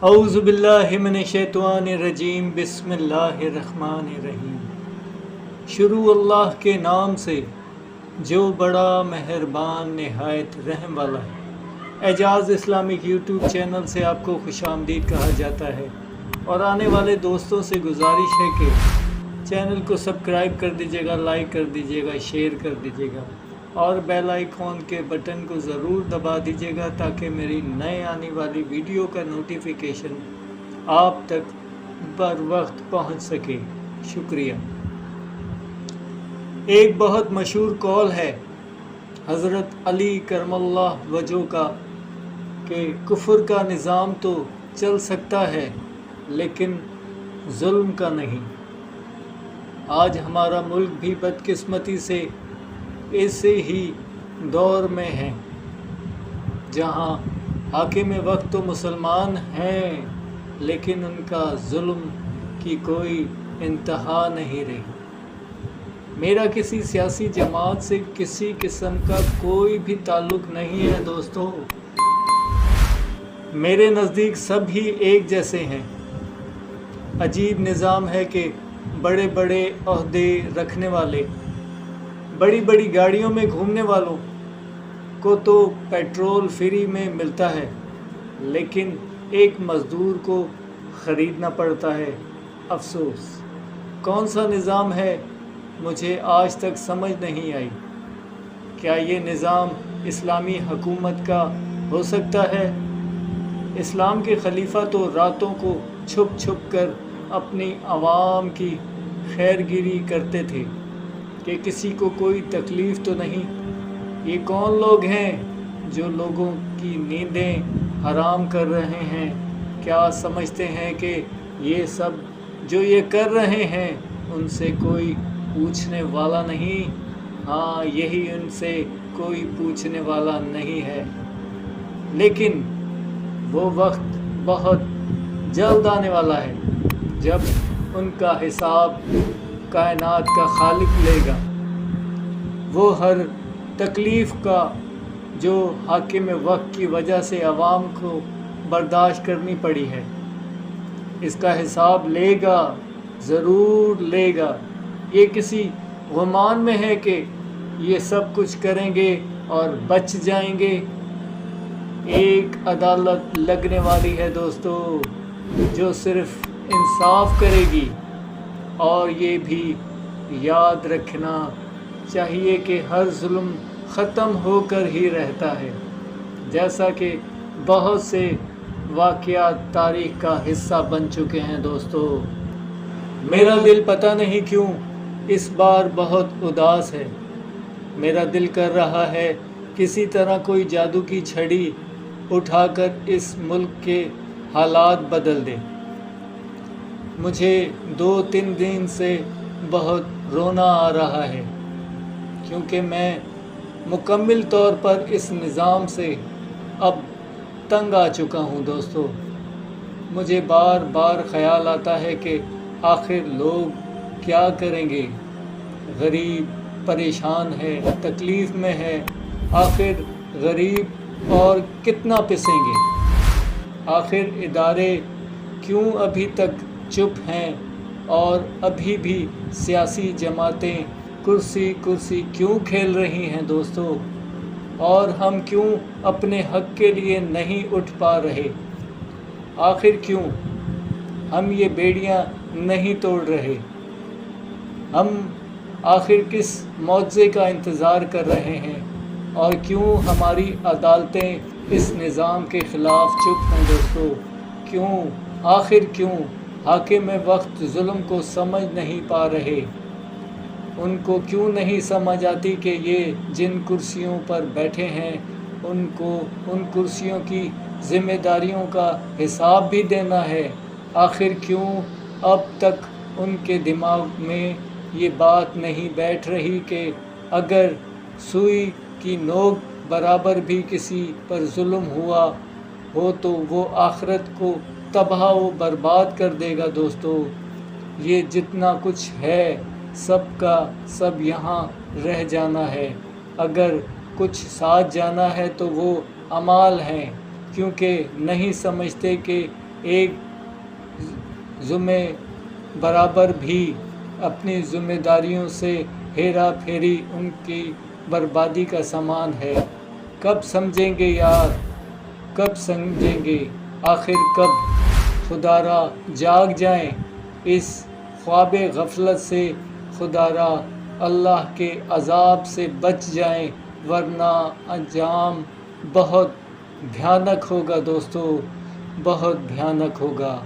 اعوذ باللہ من الشیطان الرجیم بسم اللہ الرحمن الرحیم۔ شروع اللہ کے نام سے جو بڑا مہربان نہایت رحم والا ہے۔ اعجاز اسلامک یوٹیوب چینل سے آپ کو خوش آمدید کہا جاتا ہے اور آنے والے دوستوں سے گزارش ہے کہ چینل کو سبسکرائب کر دیجیے گا، لائک کر دیجیے گا، شیئر کر دیجیے گا اور بیل آئیکن کے بٹن کو ضرور دبا دیجیے گا تاکہ میری نئے آنے والی ویڈیو کا نوٹیفیکیشن آپ تک بر وقت پہنچ سکے۔ شکریہ۔ ایک بہت مشہور قول ہے حضرت علی کرم اللہ وجہہ کا کہ کفر کا نظام تو چل سکتا ہے لیکن ظلم کا نہیں۔ آج ہمارا ملک بھی بدقسمتی سے ایسے ہی دور میں ہے جہاں حاکم وقت تو مسلمان ہیں لیکن ان کا ظلم کی کوئی انتہا نہیں رہی۔ میرا کسی سیاسی جماعت سے کسی قسم کا کوئی بھی تعلق نہیں ہے دوستو۔ میرے نزدیک سب ہی ایک جیسے ہیں۔ عجیب نظام ہے کہ بڑے بڑے عہدے رکھنے والے، بڑی بڑی گاڑیوں میں گھومنے والوں کو تو پیٹرول فری میں ملتا ہے لیکن ایک مزدور کو خریدنا پڑتا ہے۔ افسوس، کون سا نظام ہے مجھے آج تک سمجھ نہیں آئی۔ کیا یہ نظام اسلامی حکومت کا ہو سکتا ہے؟ اسلام کے خلیفہ تو راتوں کو چھپ چھپ کر اپنی عوام کی خیرگیری کرتے تھے کہ کسی کو کوئی تکلیف تو نہیں۔ یہ کون لوگ ہیں جو لوگوں کی نیندیں حرام کر رہے ہیں؟ کیا سمجھتے ہیں کہ یہ سب جو یہ کر رہے ہیں ان سے کوئی پوچھنے والا نہیں؟ ہاں، یہی ان سے کوئی پوچھنے والا نہیں ہے، لیکن وہ وقت بہت جلد آنے والا ہے جب ان کا حساب کائنات کا خالق لے گا۔ وہ ہر تکلیف کا جو حاکم وقت کی وجہ سے عوام کو برداشت کرنی پڑی ہے، اس کا حساب لے گا، ضرور لے گا۔ یہ کسی گمان میں ہے کہ یہ سب کچھ کریں گے اور بچ جائیں گے؟ ایک عدالت لگنے والی ہے دوستو جو صرف انصاف کرے گی، اور یہ بھی یاد رکھنا چاہیے کہ ہر ظلم ختم ہو کر ہی رہتا ہے، جیسا کہ بہت سے واقعات تاریخ کا حصہ بن چکے ہیں دوستو۔ میرا دل پتہ نہیں کیوں اس بار بہت اداس ہے۔ میرا دل کر رہا ہے کسی طرح کوئی جادو کی چھڑی اٹھا کر اس ملک کے حالات بدل دے۔ مجھے 2-3 دن سے بہت رونا آ رہا ہے کیونکہ میں مکمل طور پر اس نظام سے اب تنگ آ چکا ہوں دوستو۔ مجھے بار بار خیال آتا ہے کہ آخر لوگ کیا کریں گے؟ غریب پریشان ہے، تکلیف میں ہے، آخر غریب اور کتنا پسیں گے؟ آخر ادارے کیوں ابھی تک چپ ہیں اور ابھی بھی سیاسی جماعتیں کرسی کیوں کھیل رہی ہیں دوستو؟ اور ہم کیوں اپنے حق کے لیے نہیں اٹھ پا رہے؟ آخر کیوں ہم یہ بیڑیاں نہیں توڑ رہے؟ ہم آخر کس معجزے کا انتظار کر رہے ہیں؟ اور کیوں ہماری عدالتیں اس نظام کے خلاف چپ ہیں دوستو؟ کیوں؟ آخر کیوں حاکم وقت ظلم کو سمجھ نہیں پا رہے؟ ان کو کیوں نہیں سمجھ آتی کہ یہ جن کرسیوں پر بیٹھے ہیں ان کو ان کرسیوں کی ذمہ داریوں کا حساب بھی دینا ہے؟ آخر کیوں اب تک ان کے دماغ میں یہ بات نہیں بیٹھ رہی کہ اگر سوئی کی نوک برابر بھی کسی پر ظلم ہوا ہو تو وہ آخرت کو تباہ و برباد کر دے گا دوستو؟ یہ جتنا کچھ ہے سب کا سب یہاں رہ جانا ہے۔ اگر کچھ ساتھ جانا ہے تو وہ اعمال ہیں، کیونکہ نہیں سمجھتے کہ ایک ذمہ برابر بھی اپنی ذمہ داریوں سے ہیرا پھیری ان کی بربادی کا سامان ہے۔ کب سمجھیں گے یار، کب سمجھیں گے آخر کب، خدارا جاگ جائیں اس خواب غفلت سے، خدارا اللہ کے عذاب سے بچ جائیں، ورنہ انجام بہت بھیانک ہوگا دوستو، بہت بھیانک ہوگا۔